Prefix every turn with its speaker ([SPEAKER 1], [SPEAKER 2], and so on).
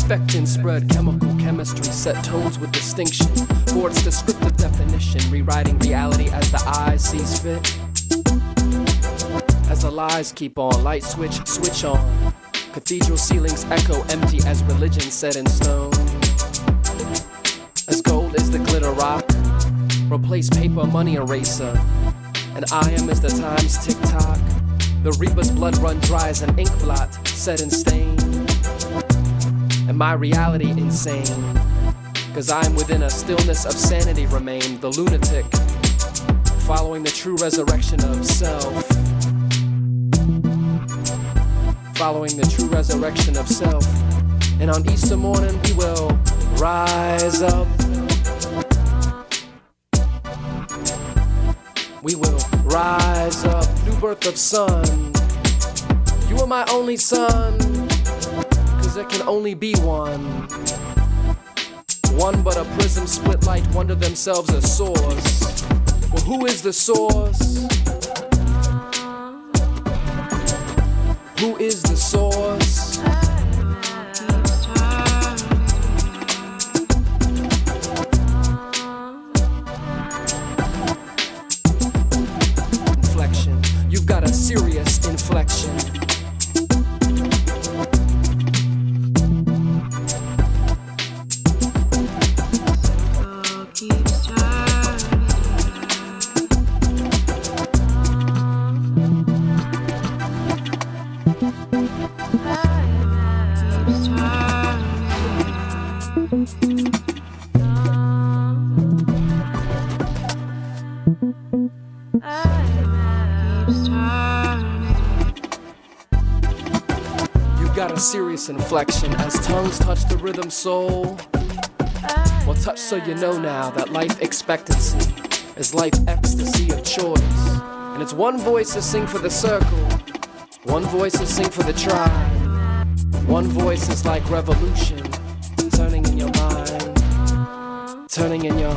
[SPEAKER 1] Infecting spread chemical chemistry, set tones with distinction. For its descriptive definition, rewriting reality as the eye sees fit. As the lies keep on, light switch on. Cathedral ceilings echo empty as religion set in stone. As gold is the glitter rock, replace paper, money eraser. And I am as the time's tick-tock. The reaper's blood run dry as an ink blot set in stain. And my reality insane, cause I'm within a stillness of sanity remain. The lunatic, following the true resurrection of self. Following the true resurrection of self. And on Easter morning we will rise up. We will rise up, new birth of sun. You are my only son, cause there can only be one. One but a prism split light, wonder themselves a source. Well, who is the source? Who is the source? Inflection, you've got a serious inflection. Got a serious inflection as tongues touch the rhythm soul. Well, touch so you know now that life expectancy is life ecstasy of choice. And it's one voice to sing for the circle, one voice to sing for the tribe. One voice is like revolution, turning in your mind, turning in your